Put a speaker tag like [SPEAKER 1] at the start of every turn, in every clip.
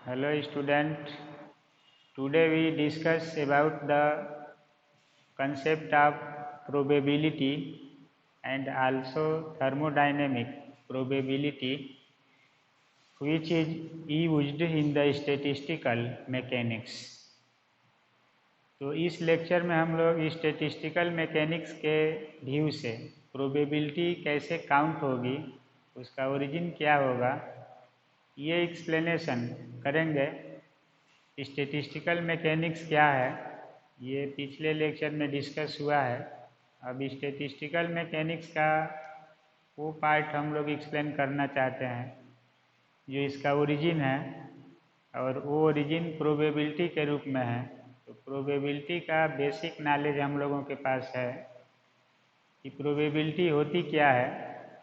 [SPEAKER 1] Hello student. Today we discuss about the concept of probability and also thermodynamic probability which is used in the statistical mechanics. तो इस lecture में हम लोग statistical mechanics के view से probability कैसे count होगी, उसका ओरिजिन क्या होगा, ये एक्सप्लेनेशन करेंगे। स्टैटिस्टिकल मैकेनिक्स क्या है ये पिछले लेक्चर में डिस्कस हुआ है। अब स्टैटिस्टिकल मैकेनिक्स का वो पार्ट हम लोग एक्सप्लेन करना चाहते हैं जो इसका ओरिजिन है, और वो ओरिजिन प्रोबेबिलिटी के रूप में है। तो प्रोबेबिलिटी का बेसिक नॉलेज हम लोगों के पास है कि प्रोबेबिलिटी होती क्या है,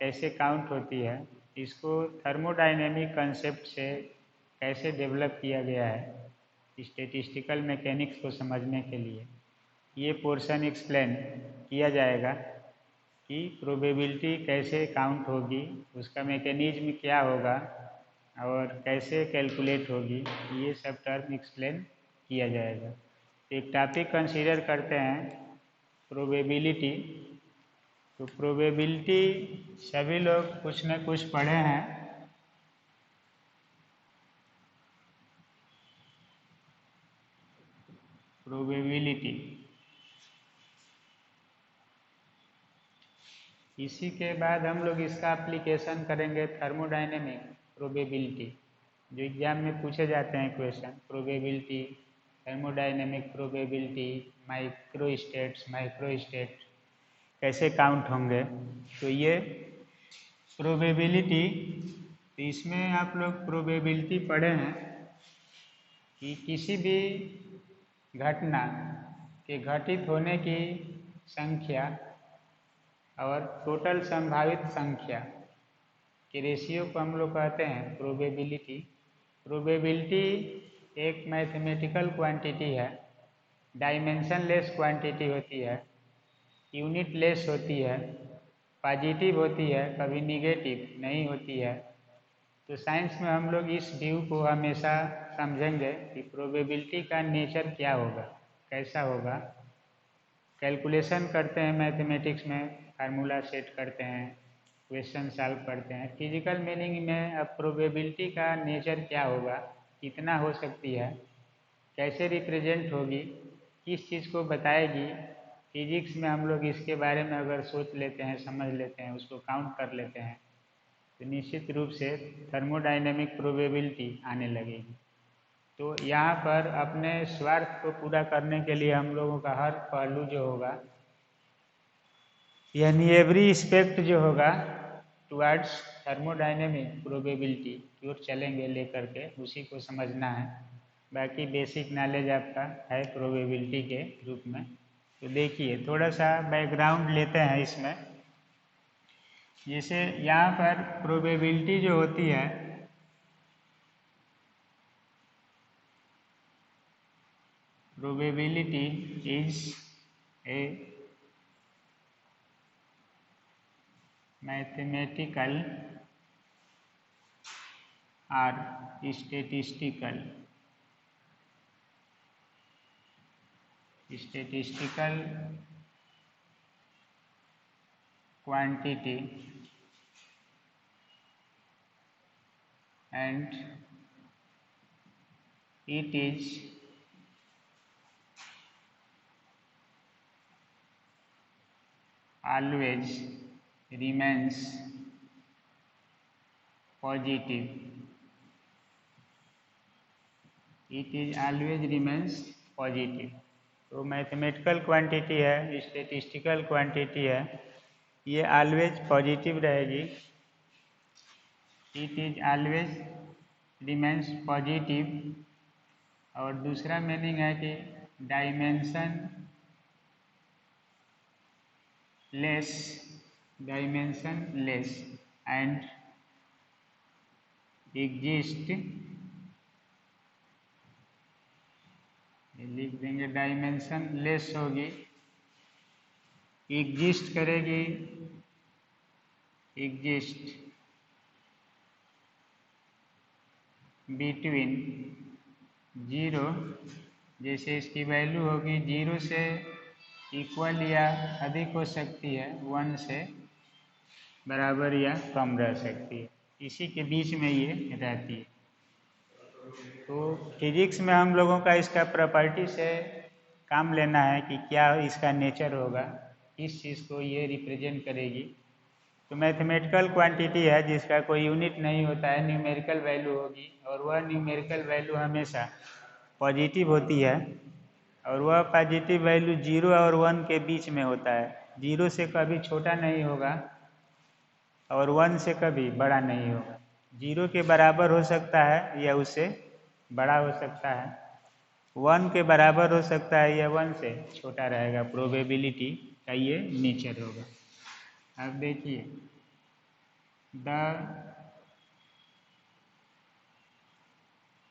[SPEAKER 1] कैसे काउंट होती है, इसको थर्मोडायनेमिक कंसेप्ट से कैसे डेवलप किया गया है स्टैटिस्टिकल मैकेनिक्स को समझने के लिए। ये पोर्शन एक्सप्लेन किया जाएगा कि प्रोबेबिलिटी कैसे काउंट होगी, उसका मैकेनिज्म क्या होगा और कैसे कैलकुलेट होगी, ये सब टर्म एक्सप्लेन किया जाएगा। एक टॉपिक कंसीडर करते हैं प्रोबेबिलिटी। तो प्रोबेबिलिटी सभी लोग कुछ न कुछ पढ़े हैं। प्रोबेबिलिटी इसी के बाद हम लोग इसका एप्लीकेशन करेंगे थर्मोडायनेमिक प्रोबेबिलिटी, जो एग्जाम में पूछे जाते हैं question. Probability, thermodynamic probability, micro state कैसे काउंट होंगे। तो ये प्रोबेबिलिटी, तो इसमें आप लोग प्रोबेबिलिटी पढ़े हैं कि किसी भी घटना के घटित होने की संख्या और टोटल संभावित संख्या के रेशियो को हम लोग कहते हैं प्रोबेबिलिटी। प्रोबेबिलिटी एक मैथमेटिकल क्वांटिटी है, डायमेंशन लेस क्वांटिटी होती है, यूनिट लेस होती है, पॉजिटिव होती है, कभी निगेटिव नहीं होती है। तो साइंस में हम लोग इस व्यू को हमेशा समझेंगे कि प्रोबेबिलिटी का नेचर क्या होगा, कैसा होगा। कैलकुलेशन करते हैं मैथमेटिक्स में, फार्मूला सेट करते हैं, क्वेश्चन सॉल्व करते हैं। फिजिकल मीनिंग में अब प्रोबेबिलिटी का नेचर क्या होगा, कितना हो सकती है, कैसे रिप्रेजेंट होगी, किस चीज़ को बताएगी। फिजिक्स में हम लोग इसके बारे में अगर सोच लेते हैं, समझ लेते हैं, उसको काउंट कर लेते हैं, तो निश्चित रूप से थर्मोडायनेमिक प्रोबेबिलिटी आने लगेगी। तो यहाँ पर अपने स्वार्थ को पूरा करने के लिए हम लोगों का हर पहलू जो होगा, यानी एवरी एस्पेक्ट जो होगा टुवर्ड्स थर्मोडायनेमिक प्रोबेबिलिटी की ओर चलेंगे लेकर के, उसी को समझना है। बाकी बेसिक नॉलेज आपका है प्रोबेबिलिटी के रूप में। तो देखिए थोड़ा सा बैकग्राउंड लेते हैं इसमें। जैसे यहाँ पर प्रोबेबिलिटी जो होती है, probability is a mathematical or statistical quantity and it is always remains positive. It is always remains positive. तो मैथमेटिकल क्वांटिटी है, स्टैटिस्टिकल क्वांटिटी है, ये ऑलवेज पॉजिटिव रहेगी। It is always remains positive. और दूसरा मीनिंग है कि डायमेंशन लेस एंड एग्जिस्ट, लिख देंगे डायमेंशन लेस होगी, एग्जिस्ट करेगी, एग्जिस्ट बिटवीन 0, जैसे इसकी वैल्यू होगी 0 से इक्वल या अधिक हो सकती है, 1 से बराबर या कम रह सकती है, इसी के बीच में ये रहती है। तो फिजिक्स में हम लोगों का इसका प्रॉपर्टी से काम लेना है कि क्या इसका नेचर होगा, किस चीज़ को ये रिप्रेजेंट करेगी। तो मैथमेटिकल क्वांटिटी है जिसका कोई यूनिट नहीं होता है, न्यूमेरिकल वैल्यू होगी और वह न्यूमेरिकल वैल्यू हमेशा पॉजिटिव होती है और वह पॉजिटिव वैल्यू 0 और 1 के बीच में होता है। 0 से कभी छोटा नहीं होगा और 1 से कभी बड़ा नहीं होगा। 0 के बराबर हो सकता है या उससे बड़ा हो सकता है, 1 के बराबर हो सकता है या 1 से छोटा रहेगा। प्रोबेबिलिटी का ये नेचर होगा। अब देखिए, the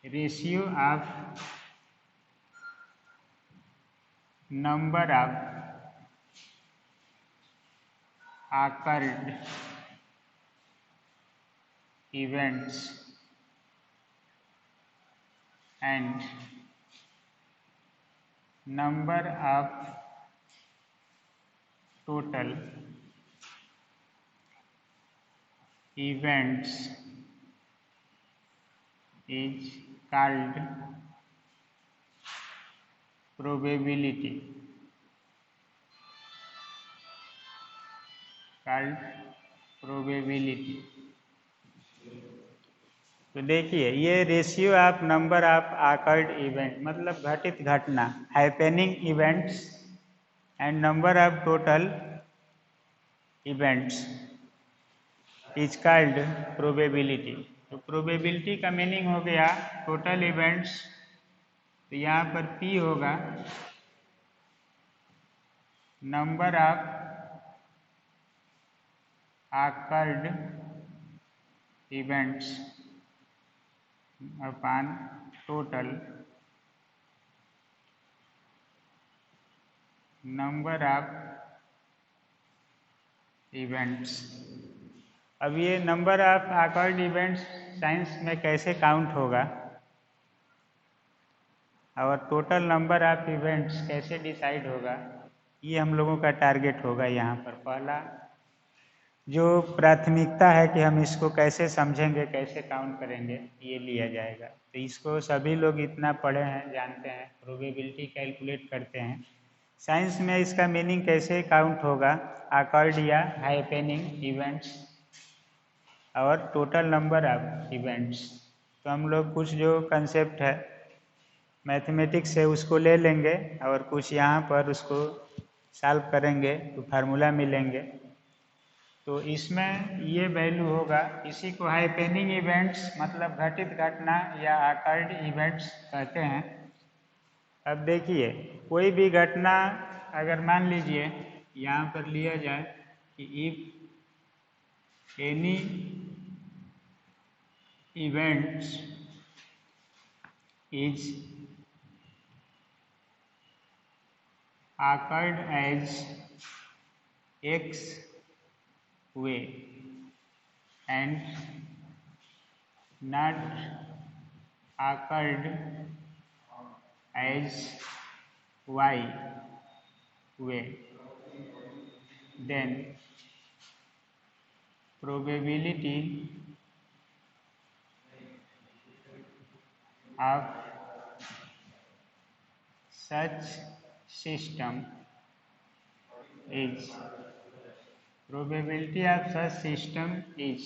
[SPEAKER 1] ratio of number of occurred events and number of total events is called probability, called probability। तो देखिए, ये ratio of number of occurred event मतलब घटित घटना, happening events and number of total events is called probability. तो probability का meaning हो गया टोटल इवेंट्स। तो यहाँ पर P होगा number of occurred events upon total number of events। अब ये नंबर ऑफ occurred events साइंस में कैसे काउंट होगा और टोटल नंबर ऑफ इवेंट्स कैसे डिसाइड होगा, ये हम लोगों का टारगेट होगा। यहाँ पर पहला जो प्राथमिकता है कि हम इसको कैसे समझेंगे, कैसे काउंट करेंगे, ये लिया जाएगा। तो इसको सभी लोग इतना पढ़े हैं, जानते हैं, प्रोबेबिलिटी कैलकुलेट करते हैं। साइंस में इसका मीनिंग कैसे काउंट होगा, अकर्ड या हैपनिंग इवेंट्स और टोटल नंबर ऑफ इवेंट्स। तो हम लोग कुछ जो कंसेप्ट है मैथमेटिक्स से उसको ले लेंगे और कुछ यहाँ पर उसको सॉल्व करेंगे तो फार्मूला मिलेंगे। तो इसमें ये वैल्यू होगा, इसी को हैपनिंग इवेंट्स मतलब घटित घटना या अकर्ड इवेंट्स कहते हैं। अब देखिए, कोई भी घटना अगर मान लीजिए यहाँ पर लिया जाए कि if any events is occurred as X way and not occurred as Y way, then probability of such system is, probability of such system is,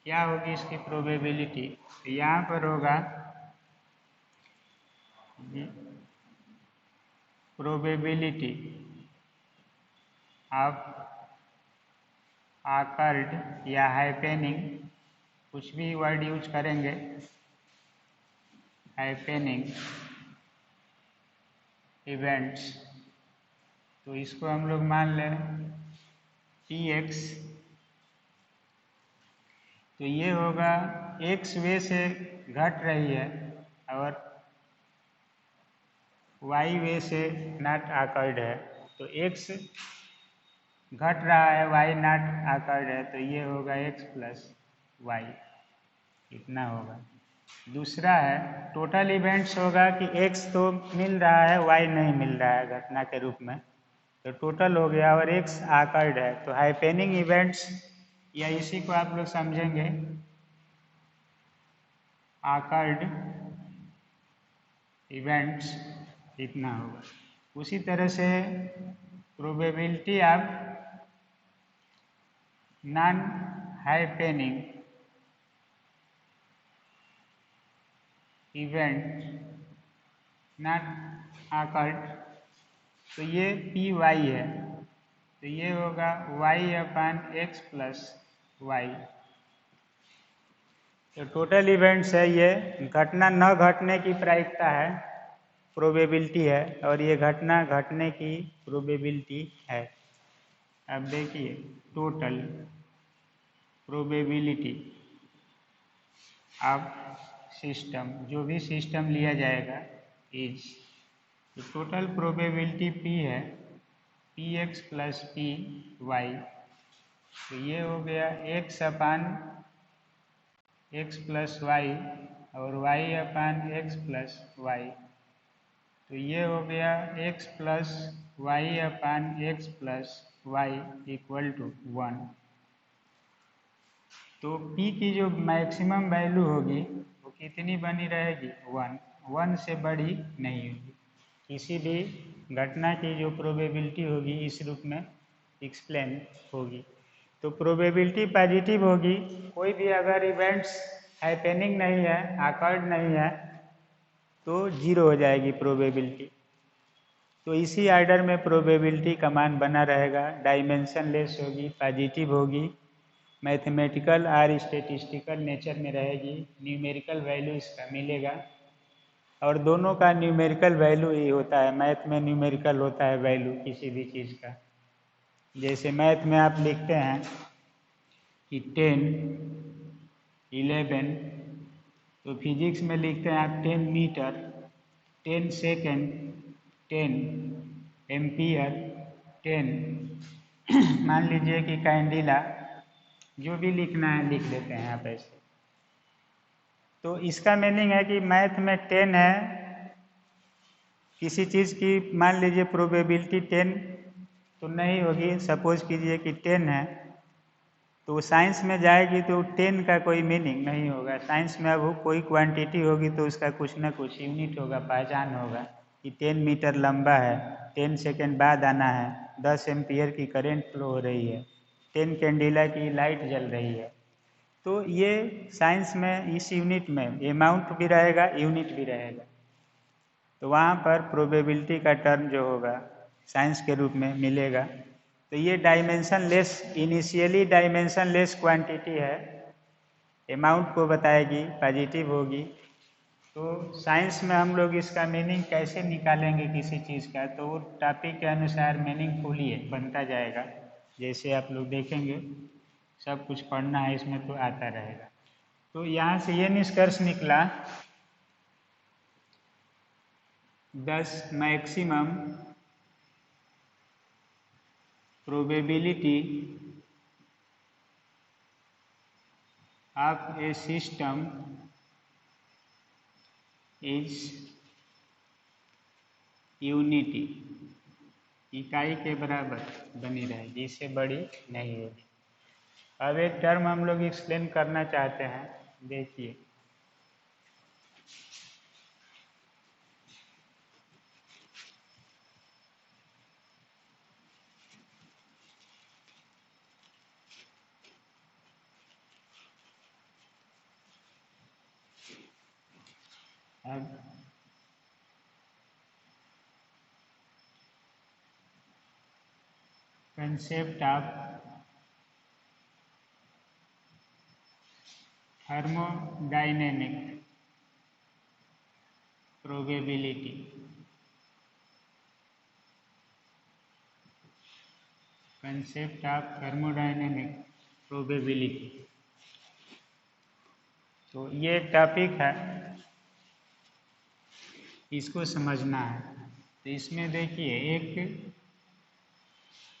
[SPEAKER 1] क्या होगी इसकी प्रोबेबिलिटी। तो यहाँ पर होगा प्रोबेबिलिटी ऑफ आकर्ड या हैपनिंग, कुछ भी वर्ड यूज करेंगे, हैपनिंग इवेंट्स। तो इसको हम लोग मान लें Px। तो ये होगा x वे से घट रही है और y वे से नॉट अकर्ड है। तो x घट रहा है, y नॉट अकर्ड है, तो ये होगा x प्लस वाई, इतना होगा। दूसरा है टोटल इवेंट्स होगा कि x तो मिल रहा है, y नहीं मिल रहा है घटना के रूप में, तो टोटल हो गया, और x आकर्ड है। तो हैपेनिंग इवेंट्स या इसी को आप लोग समझेंगे आकर्ड इवेंट्स इतना होगा। उसी तरह से probability of non happening event not occurred, तो ये पी वाई है, तो ये होगा y upon X plus Y. तो टोटल इवेंट्स है, ये घटना न घटने की प्रायिकता है, प्रोबेबिलिटी है, और ये घटना घटने की प्रोबेबिलिटी है। अब देखिए टोटल प्रोबेबिलिटी ऑफ सिस्टम, जो भी सिस्टम लिया जाएगा इज, तो टोटल प्रोबेबिलिटी p है P X plus P Y, तो ये हो गया x upon X plus Y और y upon X plus Y, तो ये हो गया x plus Y upon X plus Y equal to 1। तो p की जो मैक्सिमम वैल्यू होगी वो कितनी बनी रहेगी, 1, 1 से बड़ी नहीं होगी। किसी भी घटना की जो प्रोबेबिलिटी होगी इस रूप में एक्सप्लेन होगी। तो प्रोबेबिलिटी पॉजिटिव होगी, कोई भी अगर इवेंट्स हैपेनिंग नहीं है, अकर्ड नहीं है, तो 0 हो जाएगी प्रोबेबिलिटी। तो इसी आर्डर में प्रोबेबिलिटी का मान बना रहेगा, डायमेंशन लेस होगी, पॉजिटिव होगी, मैथमेटिकल और स्टेटिस्टिकल नेचर में रहेगी, न्यूमेरिकल वैल्यू इसका मिलेगा, और दोनों का न्यूमेरिकल वैल्यू ही होता है। मैथ में न्यूमेरिकल होता है वैल्यू किसी भी चीज़ का। जैसे मैथ में आप लिखते हैं कि 10, 11, तो फिजिक्स में लिखते हैं आप 10 मीटर, 10 सेकेंड, 10 एम्पियर, 10 मान लीजिए कि कैंडिला, जो भी लिखना है लिख देते हैं आप ऐसे। तो इसका मीनिंग है कि मैथ में 10 है, किसी चीज़ की मान लीजिए प्रोबेबिलिटी 10 तो नहीं होगी, सपोज कीजिए कि 10 है, तो साइंस में जाएगी तो 10 का कोई मीनिंग नहीं होगा। साइंस में अब कोई क्वांटिटी होगी तो उसका कुछ ना कुछ यूनिट होगा, पहचान होगा कि 10 मीटर लंबा है, 10 सेकेंड बाद आना है, 10 एम्पियर की करंट फ्लो हो रही है, 10 कैंडिला की लाइट जल रही है। तो ये साइंस में इस यूनिट में अमाउंट भी रहेगा, यूनिट भी रहेगा, तो वहाँ पर प्रोबेबिलिटी का टर्म जो होगा साइंस के रूप में मिलेगा। तो ये dimension less, initially dimension less quantity है, अमाउंट को बताएगी, पॉजिटिव होगी। तो साइंस में हम लोग इसका मीनिंग कैसे निकालेंगे किसी चीज़ का, तो वो टॉपिक के अनुसार मीनिंगफुल ही बनता जाएगा। जैसे आप लोग देखेंगे, सब कुछ पढ़ना है इसमें तो आता रहेगा। तो यहाँ से ये निष्कर्ष निकला, 10 maximum probability of A system is unity, इकाई के बराबर बनी रहेगी, इससे बड़ी नहीं होगी। अब एक टर्म हम लोग एक्सप्लेन करना चाहते हैं, देखिए अब concept of thermodynamic probability. Concept of thermodynamic probability, तो ये टॉपिक है, इसको समझना है। तो इसमें देखिए एक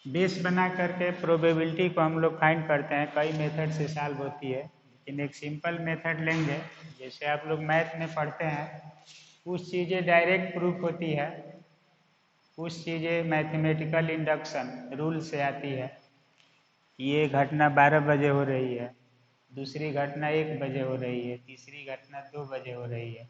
[SPEAKER 1] बेस बना करके प्रोबेबिलिटी को हम लोग फाइंड करते हैं, कई मेथड से सॉल्व होती है। लेकिन एक सिंपल मेथड लेंगे, जैसे आप लोग मैथ में पढ़ते हैं, कुछ चीज़ें डायरेक्ट प्रूफ होती है, कुछ चीज़ें मैथमेटिकल इंडक्शन रूल से आती है। ये घटना 12 बजे हो रही है, दूसरी घटना 1 बजे हो रही है, तीसरी घटना 2 बजे हो रही है,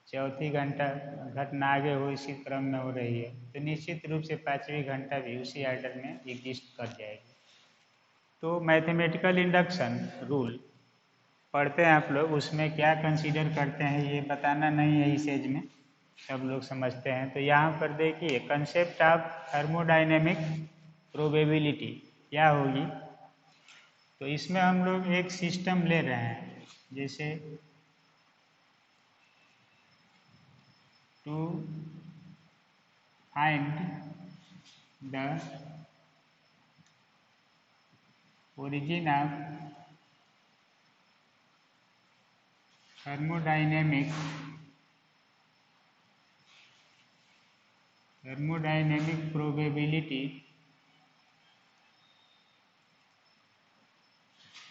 [SPEAKER 1] चौथी घटना आगे हो इसी क्रम में हो रही है, तो निश्चित रूप से पांचवी घंटा भी उसी आर्डर में एग्जिस्ट कर जाएगी। तो मैथमेटिकल इंडक्शन रूल पढ़ते हैं आप लोग, उसमें क्या कंसीडर करते हैं ये बताना नहीं है इस एज में, सब लोग समझते हैं। तो यहाँ पर देखिए कंसेप्ट ऑफ थर्मोडाइनेमिक प्रोबेबिलिटी क्या होगी। तो इसमें हम लोग एक सिस्टम ले रहे हैं, जैसे to find the origin of thermodynamic probability,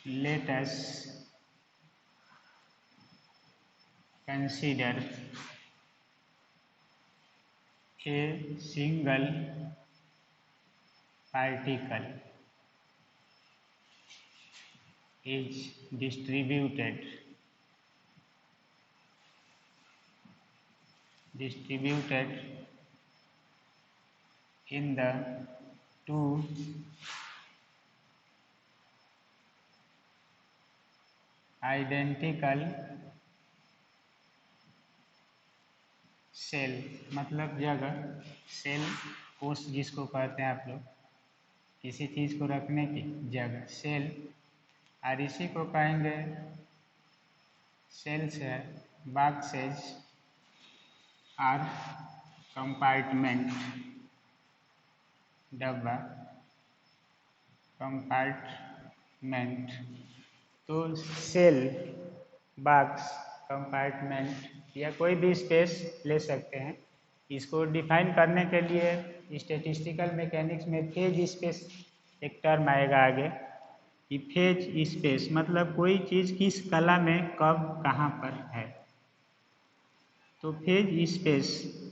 [SPEAKER 1] let us consider a single particle is distributed in the two identical cell, मतलब जगह, सेल कोष जिसको कहते हैं आप लोग, किसी चीज़ को रखने की जगह सेल, और इसी को कहेंगे सेल्स है, बॉक्सेज और कंपार्टमेंट, डब्बा, कंपार्टमेंट। तो सेल, बॉक्स, कंपार्टमेंट या कोई भी स्पेस ले सकते हैं। इसको डिफाइन करने के लिए स्टैटिस्टिकल मैकेनिक्स में फेज स्पेस एक टर्म आएगा आगे, कि फेज स्पेस मतलब कोई चीज़ किस कला में कब कहाँ पर है, तो फेज स्पेस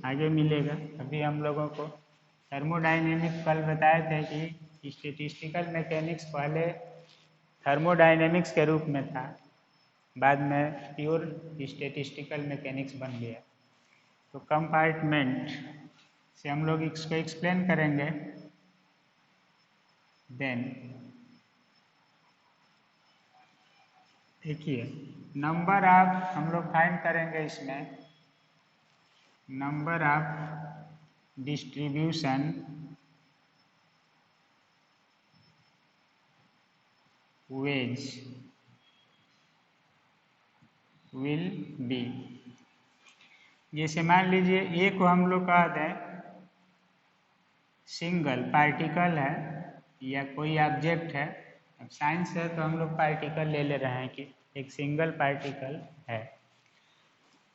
[SPEAKER 1] आगे मिलेगा। अभी हम लोगों को थर्मोडाइनेमिक्स कल बताए थे कि स्टैटिस्टिकल मैकेनिक्स पहले थर्मोडाइनेमिक्स के रूप में था, बाद में प्योर स्टैटिस्टिकल मैकेनिक्स बन गया। तो कंपार्टमेंट से हम लोग इसको एक्सप्लेन करेंगे। देन देखिए नंबर ऑफ, हम लोग फाइंड करेंगे इसमें number of distribution veg will be. जैसे मान लीजिए ए को हम लोग कह दें सिंगल पार्टिकल है या कोई ऑब्जेक्ट है, अब साइंस है तो हम लोग पार्टिकल ले रहे हैं कि एक सिंगल पार्टिकल है,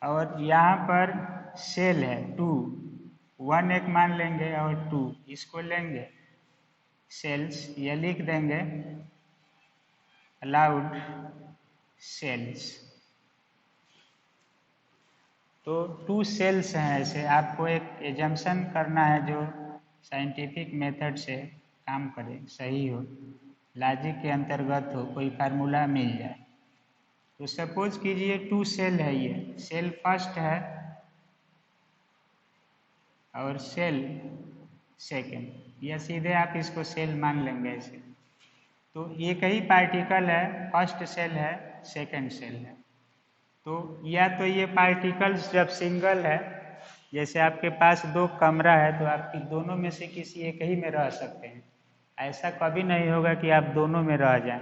[SPEAKER 1] और यहाँ पर सेल है 2, 1 एक मान लेंगे और 2 इसको लेंगे सेल्स, या लिख देंगे अलाउड सेल्स। तो 2 सेल्स हैं, ऐसे आपको एक एजम्पशन करना है जो साइंटिफिक मेथड से काम करे, सही हो, लॉजिक के अंतर्गत हो, कोई फार्मूला मिल जाए। तो सपोज कीजिए 2 सेल है, ये सेल फर्स्ट है और सेल सेकेंड, या सीधे आप इसको सेल मान लेंगे ऐसे। तो एक ही पार्टिकल है, फर्स्ट सेल है, सेकेंड सेल है। तो या तो ये पार्टिकल्स जब सिंगल है, जैसे आपके पास 2 कमरा है तो आपकी दोनों में से किसी एक ही में रह सकते हैं, ऐसा कभी नहीं होगा कि आप दोनों में रह जाएं,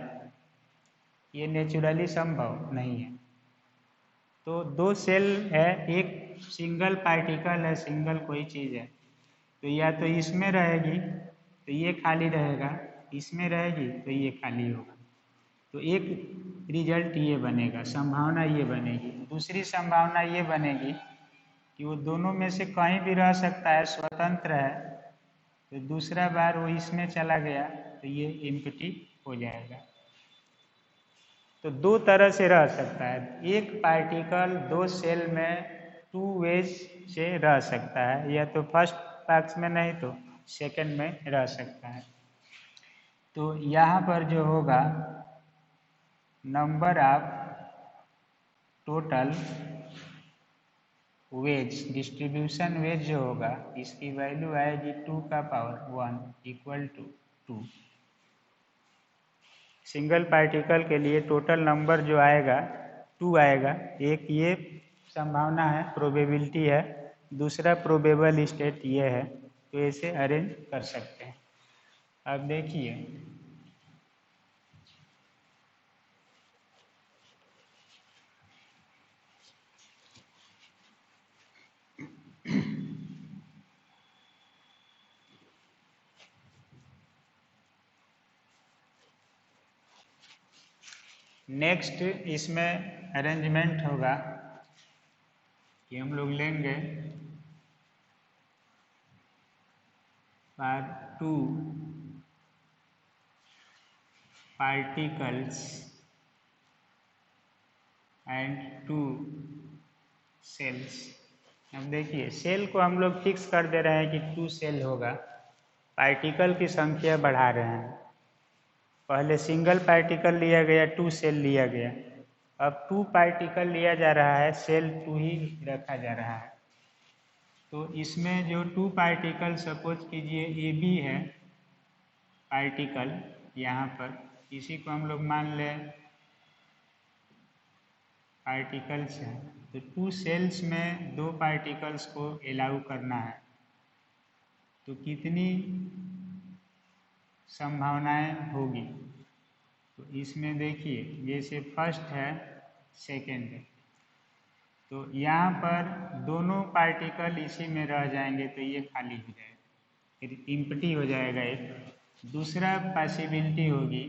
[SPEAKER 1] ये नेचुरली संभव नहीं है। तो 2 सेल है, एक सिंगल पार्टिकल है, सिंगल कोई चीज़ है, तो या तो इसमें रहेगी तो ये खाली रहेगा, इसमें रहेगी तो ये खाली होगा। तो एक रिजल्ट ये बनेगा, संभावना ये बनेगी। दूसरी संभावना ये बनेगी कि वो दोनों में से कहीं भी रह सकता है, स्वतंत्र है, तो दूसरा बार वो इसमें चला गया तो ये एम्प्टी हो जाएगा। तो दो तरह से रह सकता है। एक पार्टिकल दो सेल में टू वेज से रह सकता है, या तो फर्स्ट बॉक्स में नहीं तो सेकंड में रह सकता है। तो यहाँ पर जो होगा number of total ways, distribution ways जो होगा इसकी वैल्यू आएगी 2 का power 1 equal to 2। Single particle के लिए टोटल नंबर जो आएगा 2 आएगा। एक ये संभावना है, प्रोबेबिलिटी है, दूसरा प्रोबेबल स्टेट ये है। तो ऐसे अरेंज कर सकते हैं। अब देखिए नेक्स्ट इसमें अरेंजमेंट होगा कि हम लोग लेंगे for 2 particles and 2 cells। अब देखिए सेल को हम लोग फिक्स कर दे रहे हैं कि 2 सेल होगा, पार्टिकल की संख्या बढ़ा रहे हैं। पहले सिंगल पार्टिकल लिया गया, 2 सेल लिया गया, अब 2 पार्टिकल लिया जा रहा है, सेल 2 ही रखा जा रहा है। तो इसमें जो 2 पार्टिकल सपोज कीजिए ए बी है पार्टिकल, यहाँ पर इसी को हम लोग मान लें पार्टिकल्स हैं। तो 2 सेल्स में 2 पार्टिकल्स को अलाउ करना है। तो कितनी संभावनाएं होगी? तो इसमें देखिए जैसे फर्स्ट है सेकंड है, तो यहाँ पर दोनों पार्टिकल इसी में रह जाएंगे, तो ये खाली हो जाएगा, फिर इम्पटी हो जाएगा एक। दूसरा पॉसिबिलिटी होगी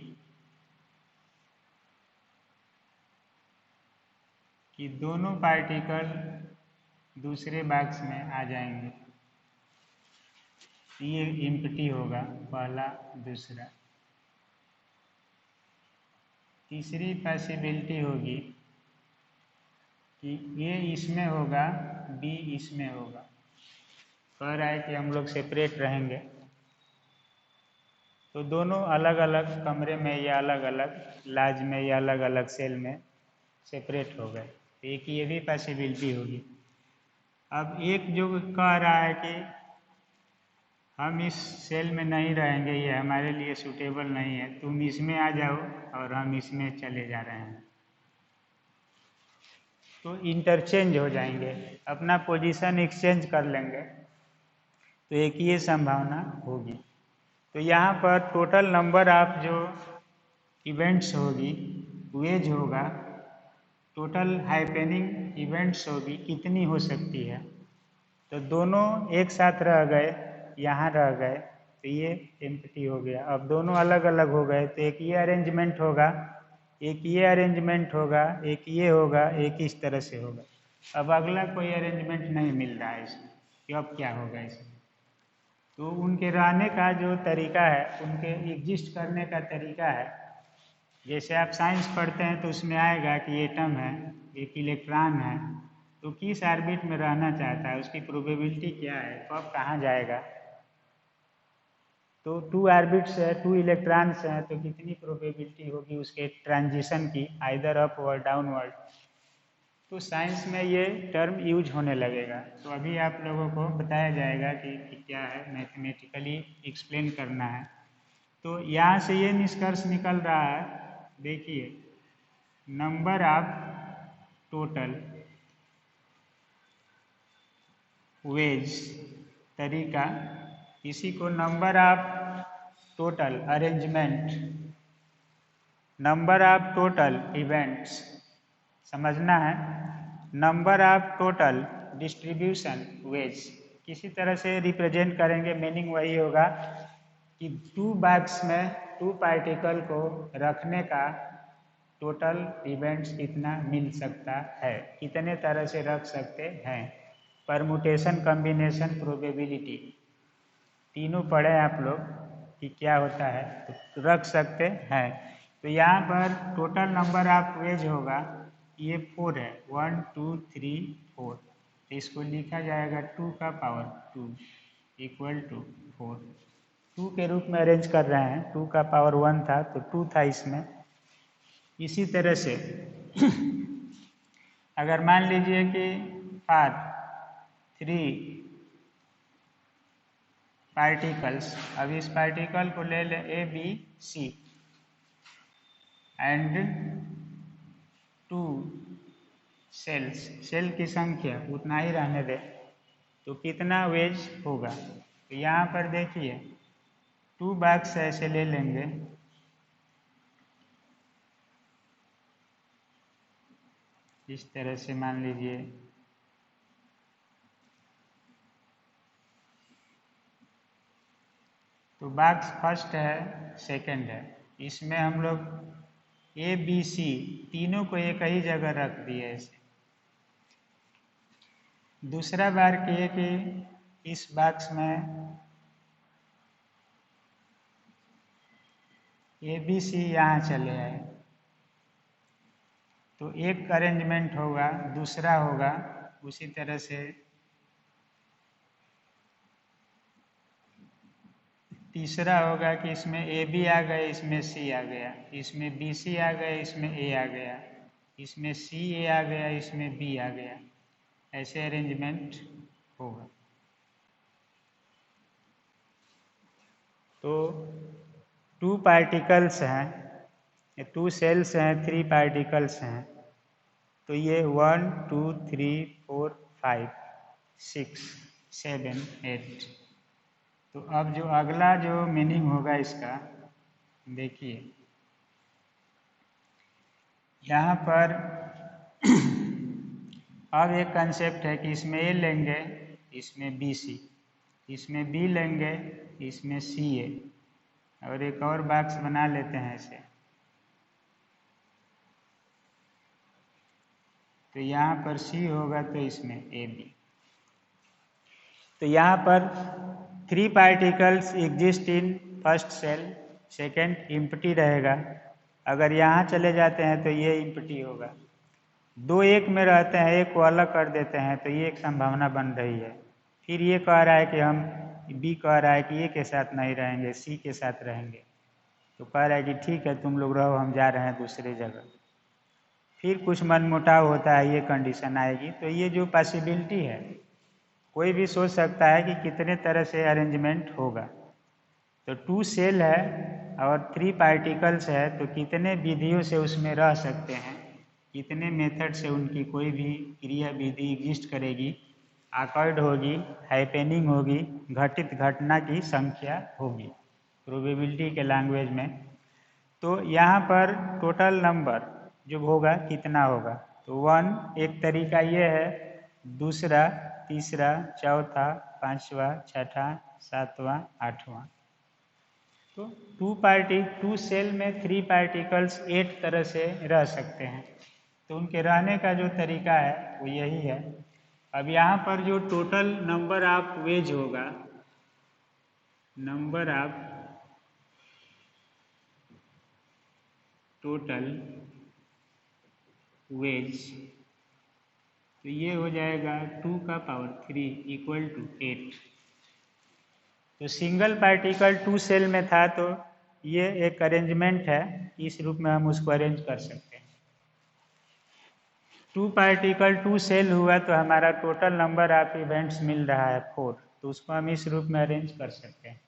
[SPEAKER 1] कि दोनों पार्टिकल दूसरे बॉक्स में आ जाएंगे, ये इम्पटी होगा पहला दूसरा। तीसरी पॉसिबिलिटी होगी कि ए इसमें होगा, बी इसमें होगा। कह रहा है कि हम लोग सेपरेट रहेंगे, तो दोनों अलग अलग कमरे में या अलग अलग लाज में या अलग अलग सेल में सेपरेट हो गए। तो एक ये भी पॉसिबिलिटी होगी। अब एक जो कह रहा है कि हम इस सेल में नहीं रहेंगे, ये हमारे लिए सूटेबल नहीं है, तुम इसमें आ जाओ और हम इसमें चले जा रहे हैं, तो इंटरचेंज हो जाएंगे, अपना पोजीशन एक्सचेंज कर लेंगे। तो एक ये संभावना होगी। तो यहाँ पर टोटल नंबर ऑफ जो इवेंट्स होगी, वेज होगा, टोटल हैपनिंग इवेंट्स होगी, कितनी हो सकती है। तो दोनों एक साथ रह गए, यहाँ रह गए, तो ये एम्प्टी हो गया। अब दोनों अलग अलग हो गए, तो एक ये अरेंजमेंट होगा, एक ये अरेंजमेंट होगा, एक ये होगा, एक इस तरह से होगा। अब अगला कोई अरेंजमेंट नहीं मिल रहा है इसमें कि अब क्या होगा इसमें। तो उनके रहने का जो तरीका है, उनके एग्जिस्ट करने का तरीका है, जैसे आप साइंस पढ़ते हैं तो उसमें आएगा कि एटम है, एक इलेक्ट्रॉन है, तो किस ऑर्बिट में रहना चाहता है, उसकी प्रोबेबिलिटी क्या है, कब कहाँ जाएगा। तो 2 ऑर्बिट्स है, 2 इलेक्ट्रॉन्स हैं, तो कितनी प्रोबेबिलिटी होगी उसके ट्रांजिशन की, आइदर अपवर्ड डाउनवर्ड। तो साइंस में ये टर्म यूज होने लगेगा। तो अभी आप लोगों को बताया जाएगा कि क्या है, मैथमेटिकली एक्सप्लेन करना है। तो यहाँ से ये निष्कर्ष निकल रहा है, देखिए नंबर ऑफ टोटल वेज तरीका, इसी को number of total arrangement, number of total events समझना है, number of total distribution ways किसी तरह से रिप्रेजेंट करेंगे। मीनिंग वही होगा कि 2 बॉक्स में 2 पार्टिकल को रखने का टोटल इवेंट्स कितना मिल सकता है, कितने तरह से रख सकते हैं, परमुटेशन, कॉम्बिनेशन, प्रोबेबिलिटी, तीनों पढ़े आप लोग कि क्या होता है, तो रख सकते हैं। तो यहाँ पर टोटल नंबर ऑफ वेज होगा, ये 4 है, 1 2 3 4, तो इसको लिखा जाएगा 2 का पावर 2 इक्वल टू 4। 2 के रूप में अरेंज कर रहे हैं, 2 का पावर 1 था तो 2 था इसमें। इसी तरह से अगर मान लीजिए कि फॉर 3 पार्टिकल्स, अब इस पार्टिकल को ले लें A B C and 2 cells, cell की संख्या उतना ही रहने दे, तो कितना वेज होगा। तो यहाँ पर देखिए 2 बॉक्स ऐसे ले लेंगे, इस तरह से मान लीजिए, तो बॉक्स फर्स्ट है सेकंड है, इसमें हम लोग ए बी सी तीनों को एक ही जगह रख दिए ऐसे। दूसरा बार किए कि इस बॉक्स में ए बी सी यहाँ चले आए, तो एक अरेंजमेंट होगा, दूसरा होगा उसी तरह से तीसरा होगा कि इसमें ए बी आ गए, इसमें सी आ गया, इसमें बी सी आ गए, इसमें ए आ गया, इसमें सी ए आ गया, इसमें बी आ गया, ऐसे अरेंजमेंट होगा। तो 2 पार्टिकल्स हैं, 2 सेल्स हैं, 3 पार्टिकल्स हैं, तो ये 1 2 3 4 5 6 7 8। तो अब जो अगला जो मीनिंग होगा इसका देखिए, यहाँ पर अब एक कंसेप्ट है कि इसमें ए लेंगे, इसमें बी सी, इसमें बी लेंगे, इसमें सी ए, और एक और बॉक्स बना लेते हैं ऐसे। तो यहाँ पर सी होगा तो इसमें ए बी। तो यहाँ पर 3 particles exist in first cell, second empty रहेगा। अगर यहाँ चले जाते हैं तो ये इम्पटी होगा। 2 एक में रहते हैं, एक को अलग कर देते हैं, तो ये एक संभावना बन रही है। फिर ये कह रहा है कि हम, बी कह रहा है कि ए के साथ नहीं रहेंगे, सी के साथ रहेंगे, तो कह रहा है कि ठीक है तुम लोग रहो, हम जा रहे हैं दूसरे जगह। फिर कुछ मनमुटाव होता है, ये कंडीशन आएगी। तो ये जो पॉसिबिलिटी है, कोई भी सोच सकता है कि कितने तरह से अरेंजमेंट होगा। तो 2 सेल है और 3 पार्टिकल्स है, तो कितने विधियों से उसमें रह सकते हैं, कितने मेथड से उनकी कोई भी क्रिया विधि एग्जिस्ट करेगी, अकॉर्ड होगी, हैपेनिंग होगी, घटित घटना की संख्या होगी प्रोबेबिलिटी के लैंग्वेज में। तो यहाँ पर टोटल नंबर जो होगा कितना होगा, तो 1 एक तरीका ये है, दूसरा, तीसरा, चौथा, पांचवा, छठा, सातवां, आठवां। तो 2 सेल में 3 पार्टिकल्स 8 तरह से रह सकते हैं। तो उनके रहने का जो तरीका है वो यही है। अब यहाँ पर जो टोटल नंबर ऑफ वेज होगा, नंबर ऑफ टोटल वेज, तो ये हो जाएगा 2 का पावर 3 इक्वल टू 8। तो सिंगल पार्टिकल 2 सेल में था, तो ये एक अरेंजमेंट है, इस रूप में हम उसको अरेंज कर सकते हैं। 2 पार्टिकल 2 सेल हुआ तो हमारा टोटल नंबर ऑफ इवेंट्स मिल रहा है 4, तो उसको हम इस रूप में अरेंज कर सकते हैं।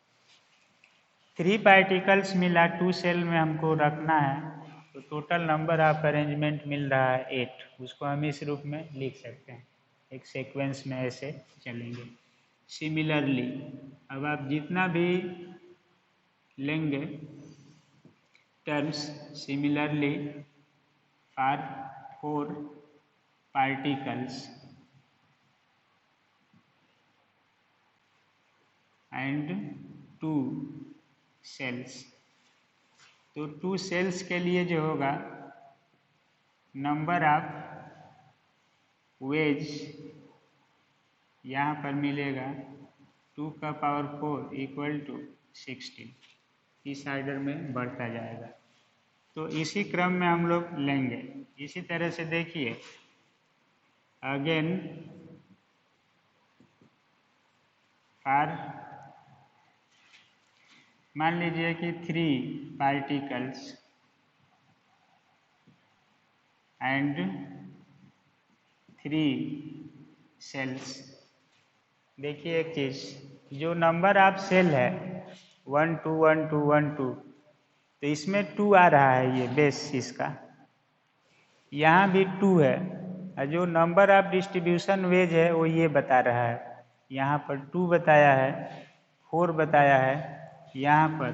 [SPEAKER 1] 3 पार्टिकल्स मिला, 2 सेल में हमको रखना है, तो टोटल नंबर ऑफ अरेंजमेंट मिल रहा है 8, उसको हम इस रूप में लिख सकते हैं। एक सीक्वेंस में ऐसे चलेंगे। सिमिलरली अब आप जितना भी लेंगे terms, similarly for 4 particles and 2 cells, तो 2 सेल्स के लिए जो होगा नंबर ऑफ वेज यहाँ पर मिलेगा 2 का पावर 4 इक्वल टू 16, इस आर्डर में बढ़ता जाएगा। तो इसी क्रम में हम लोग लेंगे। इसी तरह से देखिए, अगेन फॉर मान लीजिए कि 3 पार्टिकल्स एंड 3 सेल्स। देखिए एक चीज, जो नंबर ऑफ सेल है 1 2 1 2 1 2, तो इसमें 2 आ रहा है, ये बेस इसका, यहाँ भी 2 है। और जो नंबर ऑफ डिस्ट्रीब्यूशन वेज है वो ये बता रहा है, यहाँ पर 2 बताया है, 4 बताया है, यहाँ पर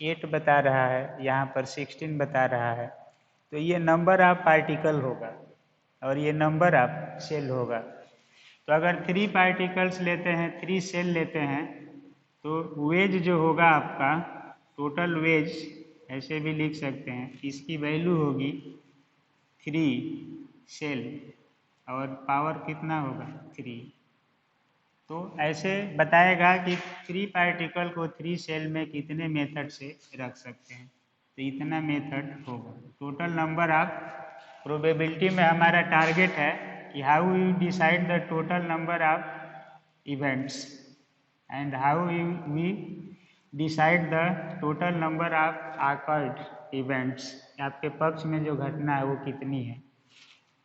[SPEAKER 1] 8 बता रहा है, यहाँ पर 16 बता रहा है। तो ये नंबर ऑफ पार्टिकल होगा और ये नंबर ऑफ सेल होगा। तो अगर 3 पार्टिकल्स लेते हैं, 3 सेल लेते हैं, तो वेज जो होगा आपका, टोटल वेज ऐसे भी लिख सकते हैं, इसकी वैल्यू होगी 3 सेल और पावर कितना होगा 3। तो ऐसे बताएगा कि 3 पार्टिकल को 3 सेल में कितने मेथड से रख सकते हैं, तो इतना मेथड होगा। टोटल नंबर ऑफ प्रोबेबिलिटी में हमारा टारगेट है कि how you decide the total number of events and how we decide the total number of occurred events, आपके पक्ष में जो घटना है वो कितनी है।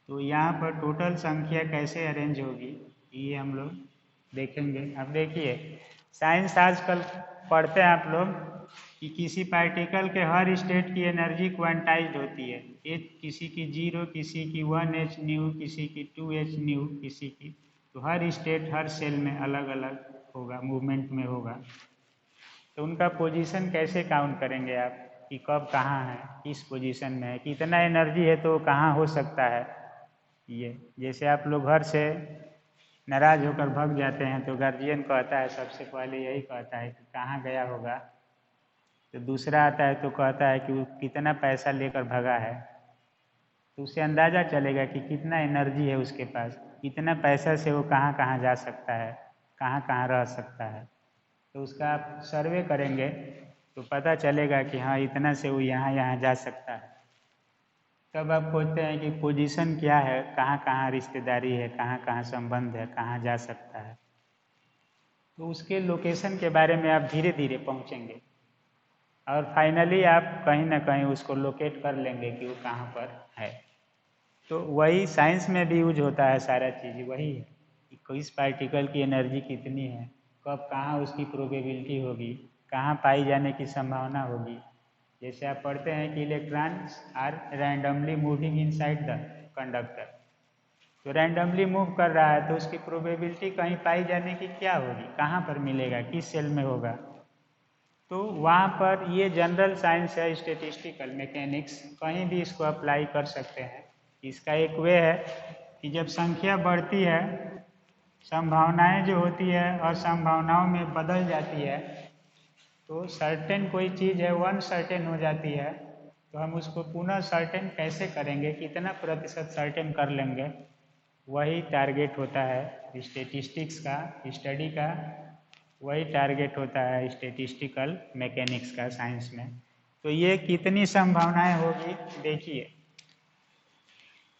[SPEAKER 1] तो यहाँ पर टोटल संख्या कैसे अरेंज होगी ये हम लोग देखेंगे। अब देखिए, साइंस आजकल पढ़ते हैं आप लोग कि किसी पार्टिकल के हर स्टेट की एनर्जी क्वांटाइज्ड होती है, एक किसी की 0, किसी की 1h न्यू, किसी की 2h न्यू, किसी की, तो हर स्टेट हर सेल में अलग अलग होगा, मूवमेंट में होगा। तो उनका पोजीशन कैसे काउंट करेंगे आप कि कब कहाँ है, किस पोजीशन में है, कितना एनर्जी है तो कहाँ हो सकता है। ये जैसे आप लोग घर से नाराज होकर भाग जाते हैं तो गार्जियन कहता है, सबसे पहले यही कहता है कि कहाँ गया होगा। तो दूसरा आता है तो कहता है कि वो कितना पैसा लेकर भगा है। तो उससे अंदाज़ा चलेगा कि कितना एनर्जी है उसके पास, कितना पैसा से वो कहाँ कहाँ जा सकता है, कहाँ कहाँ रह सकता है। तो उसका आप सर्वे करेंगे तो पता चलेगा कि हाँ इतना से वो यहाँ यहाँ जा सकता है। तब आप खोजते हैं कि पोजीशन क्या है, कहाँ कहाँ रिश्तेदारी है, कहाँ कहाँ संबंध है, कहाँ जा सकता है। तो उसके लोकेशन के बारे में आप धीरे धीरे पहुँचेंगे और फाइनली आप कहीं ना कहीं उसको लोकेट कर लेंगे कि वो कहाँ पर है। तो वही साइंस में भी यूज होता है, सारा चीज़ वही है कि किस पार्टिकल की एनर्जी कितनी है, कब कहाँ उसकी प्रोबेबिलिटी होगी, कहाँ पाई जाने की संभावना होगी। जैसे आप पढ़ते हैं कि electrons are randomly moving inside the conductor, तो रैंडमली मूव कर रहा है तो उसकी प्रोबेबिलिटी कहीं पाई जाने की क्या होगी, कहाँ पर मिलेगा, किस सेल में होगा। तो वहाँ पर ये जनरल साइंस है, स्टैटिस्टिकल मैकेनिक्स, कहीं भी इसको अप्लाई कर सकते हैं। इसका एक वे है कि जब संख्या बढ़ती है, संभावनाएं जो होती है और संभावनाओं में बदल जाती है, तो सर्टेन कोई चीज़ है वन सर्टेन हो जाती है, तो हम उसको पुनः सर्टेन कैसे करेंगे, कितना प्रतिशत सर्टेन कर लेंगे, वही टारगेट होता है स्टैटिस्टिक्स का, स्टडी का। वही टारगेट होता है स्टैटिस्टिकल मैकेनिक्स का साइंस में। तो ये कितनी संभावनाएं होगी, देखिए